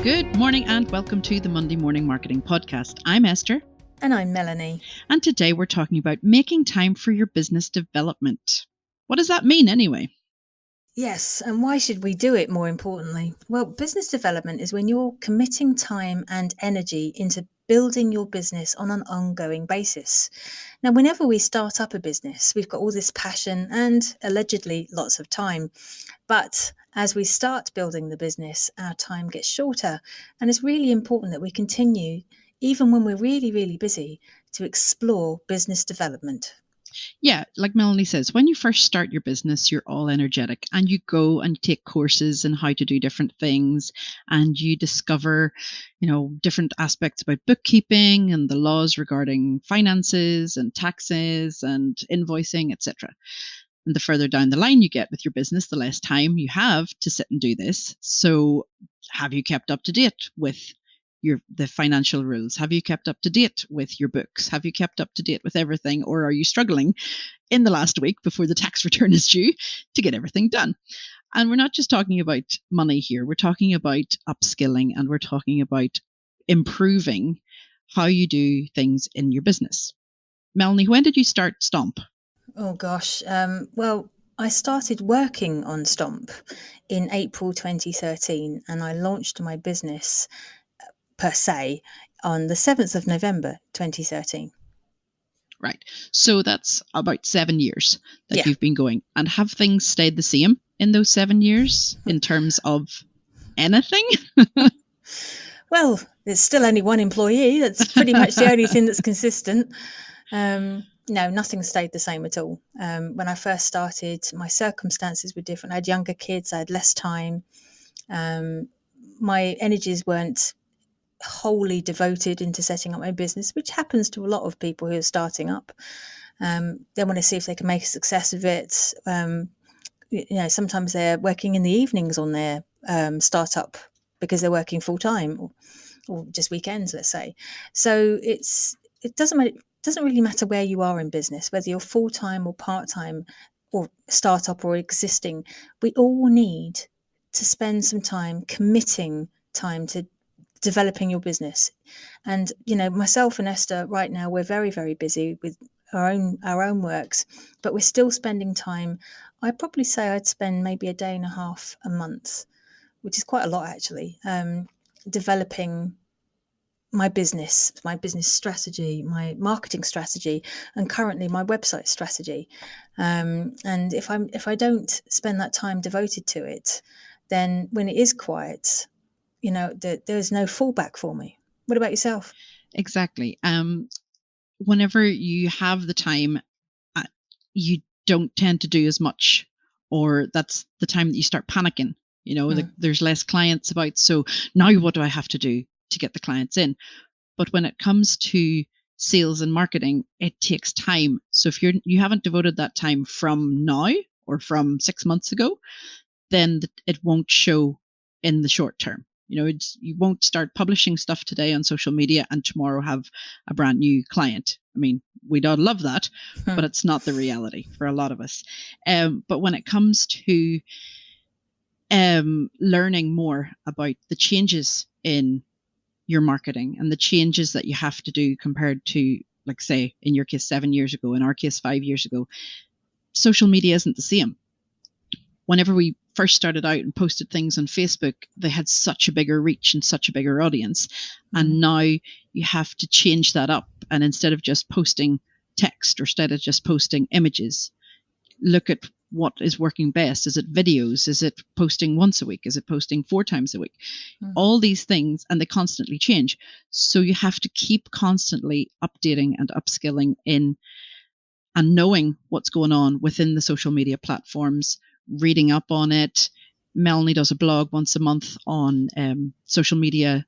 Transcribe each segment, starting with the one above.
Good morning and welcome to the Monday Morning Marketing Podcast. I'm Esther. And I'm Melanie. And today we're talking about making time for your business development. What does that mean anyway? Yes, and why should we do it, more importantly? Well, business development is when you're committing time and energy into building your business on an ongoing basis. Now, whenever we start up a business, we've got all this passion and allegedly lots of time. But as we start building the business, our time gets shorter. And it's really important that we continue, even when we're really, really busy, to explore business development. Yeah, like Melanie says, when you first start your business, you're all energetic and you go and take courses on how to do different things and you discover, different aspects about bookkeeping and the laws regarding finances and taxes and invoicing, etc. And the further down the line you get with your business, the less time you have to sit and do this. So have you kept up to date with the financial rules? Have you kept up to date with your books? Have you kept up to date with everything? Or are you struggling in the last week before the tax return is due to get everything done? And we're not just talking about money here. We're talking about upskilling and we're talking about improving how you do things in your business. Melanie, when did you start Stomp? Oh gosh. Well, I started working on Stomp in April 2013 and I launched my business per se on the 7th of November 2013. Right. So that's about 7 years that Yeah. you've been going. And have things stayed the same in those 7 years in terms of anything? Well, there's still only one employee. That's pretty much the only thing that's consistent. No, nothing stayed the same at all. When I first started, my circumstances were different. I had younger kids, I had less time. My energies weren't wholly devoted into setting up my business, which happens to a lot of people who are starting up. They want to see if they can make a success of it. Sometimes they're working in the evenings on their startup because they're working full time or just weekends, let's say. So it doesn't really matter where you are in business, whether you're full time or part time or startup or existing. We all need to spend some time committing time to developing your business. And myself and Esther right now, we're very, very busy with our own works, but we're still spending time. I'd probably say I'd spend maybe a day and a half a month, which is quite a lot actually, developing my business strategy, my marketing strategy, and currently my website strategy. And if I don't spend that time devoted to it, then when it is quiet, there's no fallback for me. What about yourself? Exactly. Whenever you have the time, you don't tend to do as much, or that's the time that you start panicking. There's less clients about. So now what do I have to do to get the clients in? But when it comes to sales and marketing, it takes time. So if you haven't devoted that time from now or from 6 months ago, then it won't show in the short term. You won't start publishing stuff today on social media and tomorrow have a brand new client. I mean, we'd all love that, but it's not the reality for a lot of us. But when it comes to learning more about the changes in your marketing and the changes that you have to do compared to, like, say, in your case, 7 years ago, in our case, 5 years ago, social media isn't the same. Whenever we first started out and posted things on Facebook, they had such a bigger reach and such a bigger audience. And now you have to change that up. And instead of just posting text or instead of just posting images, look at what is working best. Is it videos? Is it posting once a week? Is it posting 4 times a week? All these things, and they constantly change. So you have to keep constantly updating and upskilling in and knowing what's going on within the social media platforms, reading up on it. Melanie does a blog once a month on social media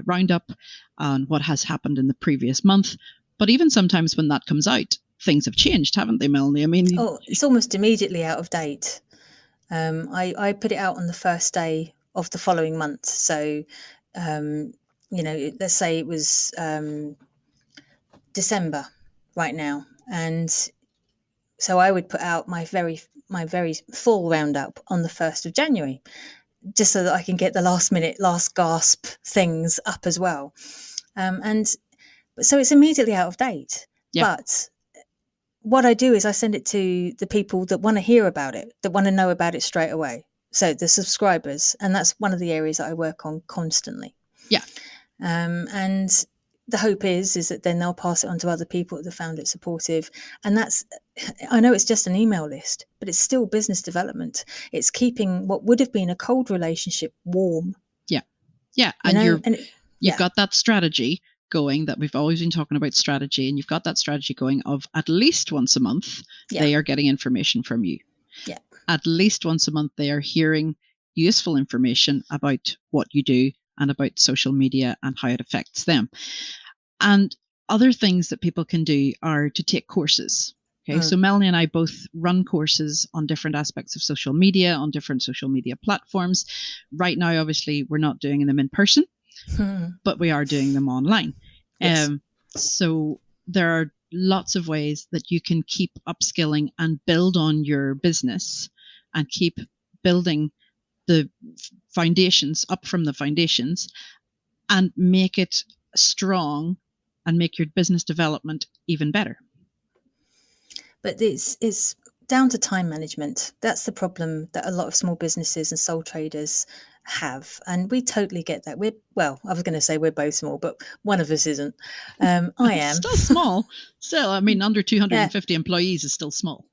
roundup on what has happened in the previous month. But even sometimes when that comes out, things have changed, haven't they, Melanie? I mean, it's almost immediately out of date. I put it out on the first day of the following month. So let's say it was December right now, and so I would put out my very full roundup on the 1st of January, just so that I can get the last minute, last gasp things up as well. And so it's immediately out of date. Yeah. But what I do is I send it to the people that want to hear about it, that want to know about it straight away. So the subscribers, and that's one of the areas that I work on constantly. Yeah. And the hope is that then they'll pass it on to other people that have found it supportive. And that's, I know it's just an email list, but it's still business development. It's keeping what would have been a cold relationship warm. Yeah. Yeah. And you've got that strategy going that we've always been talking about strategy, and you've got that strategy going of at least once a month, they are getting information from you. Yeah. At least once a month, they are hearing useful information about what you do and about social media and how it affects them. And other things that people can do are to take courses. Okay. So Melanie and I both run courses on different aspects of social media, on different social media platforms. Right now, obviously, we're not doing them in person, but we are doing them online. Yes. So there are lots of ways that you can keep upskilling and build on your business and keep building the foundations up from the foundations and make it strong and make your business development even better. But it's down to time management. That's the problem that a lot of small businesses and sole traders have, and we totally get that. I was going to say we're both small, but one of us isn't. I am still small. Still, I mean, under 250 employees is still small.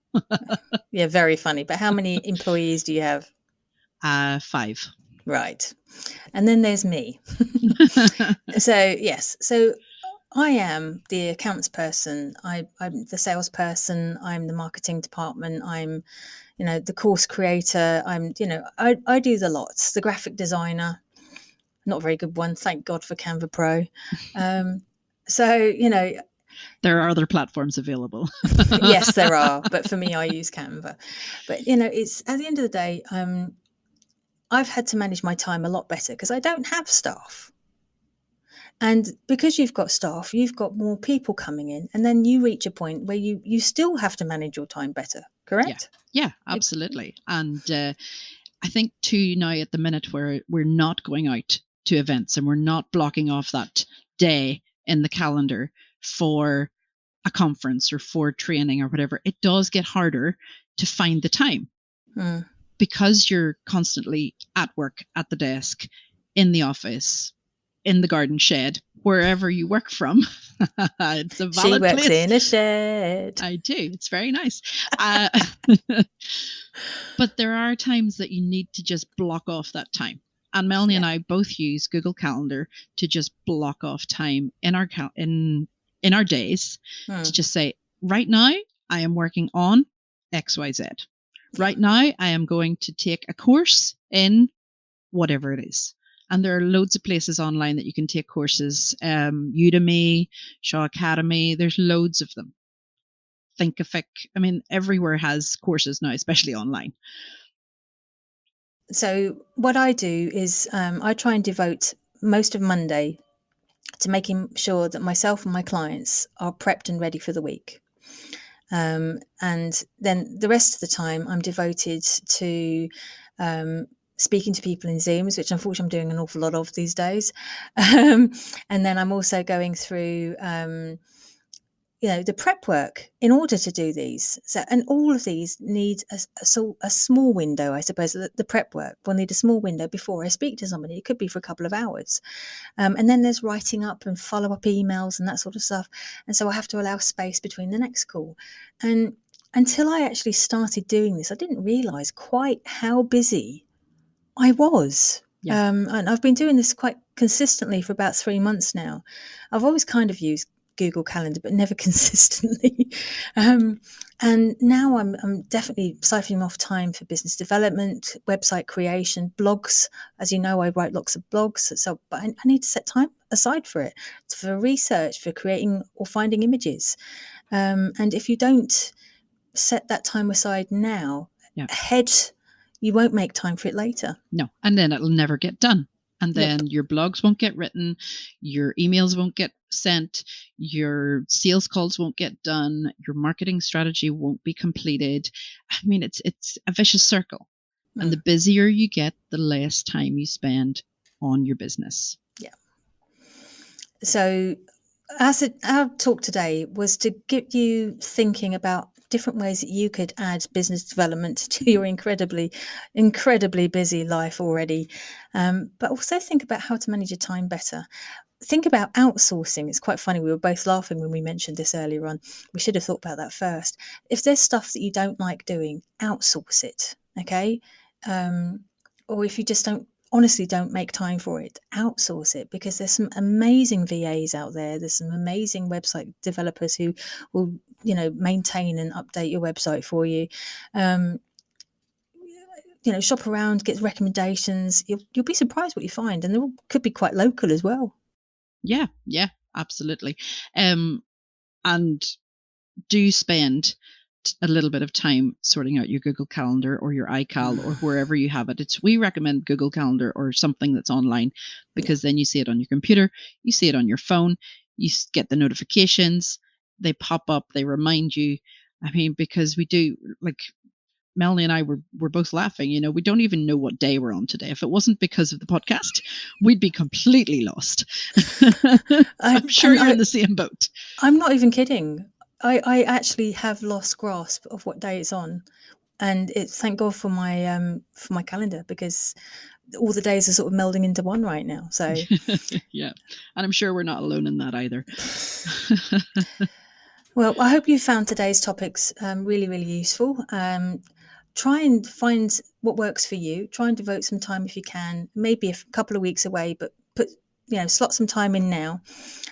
Yeah, very funny. But how many employees do you have? 5. Right, and then there's me. So yes, so I am the accounts person. I'm the salesperson. I'm the marketing department. I'm, the course creator. I'm, I do the lots. The graphic designer, not a very good one. Thank God for Canva Pro. So, there are other platforms available. Yes, there are. But for me, I use Canva. But, it's at the end of the day, I've had to manage my time a lot better because I don't have staff. And because you've got staff, you've got more people coming in, and then you reach a point where you still have to manage your time better, correct? Yeah, absolutely. And I think too now at the minute where we're not going out to events and we're not blocking off that day in the calendar for a conference or for training or whatever, it does get harder to find the time because you're constantly at work, at the desk, in the office, in the garden shed, wherever you work from. It's a valid place. She works in a shed. I do. It's very nice. But there are times that you need to just block off that time. And Melanie and I both use Google Calendar to just block off time in our in our days to just say, right now I am working on XYZ. Right now I am going to take a course in whatever it is. And there are loads of places online that you can take courses. Udemy, Shaw Academy, there's loads of them. Thinkific. I mean, everywhere has courses now, especially online. So what I do is I try and devote most of Monday to making sure that myself and my clients are prepped and ready for the week. And then the rest of the time I'm devoted to speaking to people in Zooms, which unfortunately I'm doing an awful lot of these days. And then I'm also going through, the prep work in order to do these. So, and all of these need a small window, I suppose. The prep work will need a small window before I speak to somebody. It could be for a couple of hours. And then there's writing up and follow-up emails and that sort of stuff. And so I have to allow space between the next call. And until I actually started doing this, I didn't realise quite how busy I was. Yeah. And I've been doing this quite consistently for about 3 months now. I've always kind of used Google Calendar, but never consistently. And now I'm definitely siphoning off time for business development, website creation, blogs. As you know, I write lots of blogs. But I need to set time aside for it, for research, for creating or finding images. And if you don't set that time aside now, ahead, you won't make time for it later. No, and then it'll never get done. And then your blogs won't get written, your emails won't get sent, your sales calls won't get done, your marketing strategy won't be completed. I mean, it's a vicious circle. And the busier you get, the less time you spend on your business. Yeah. So our talk today was to get you thinking about different ways that you could add business development to your incredibly busy life already, but also think about how to manage your time better. Think about outsourcing. It's quite funny. We were both laughing when we mentioned this earlier on. We should have thought about that first. If there's stuff that you don't like doing, outsource it. Okay. Or if you just honestly don't make time for it, outsource it, because there's some amazing VAs out there. There's some amazing website developers who will, maintain and update your website for you. Shop around, get recommendations. You'll be surprised what you find, and they could be quite local as well. Yeah, absolutely. And do spend a little bit of time sorting out your Google Calendar or your iCal or wherever you have it. We recommend Google Calendar or something that's online, because then you see it on your computer, you see it on your phone, you get the notifications, they pop up, they remind you. I mean, because we do, like Melanie and I were both laughing, we don't even know what day we're on today. If it wasn't because of the podcast, we'd be completely lost. I'm sure you're in the same boat. I'm not even kidding. I actually have lost grasp of what day it's on, and it's thank God for my calendar, because all the days are sort of melding into one right now. So yeah, and I'm sure we're not alone in that either. Well, I hope you found today's topics really, really useful. Try and find what works for you. Try and devote some time if you can, maybe a couple of weeks away, but slot some time in now.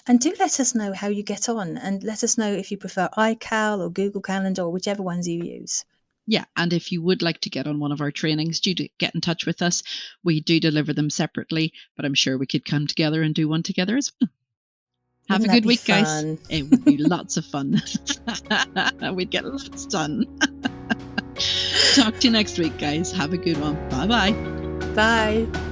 And do let us know how you get on, and let us know if you prefer iCal or Google Calendar or whichever ones you use. Yeah, and if you would like to get on one of our trainings, do get in touch with us. We do deliver them separately, but I'm sure we could come together and do one together as well. Have a good week, guys. It would be lots of fun. We'd get lots done. Talk to you next week, guys. Have a good one. Bye-bye. Bye.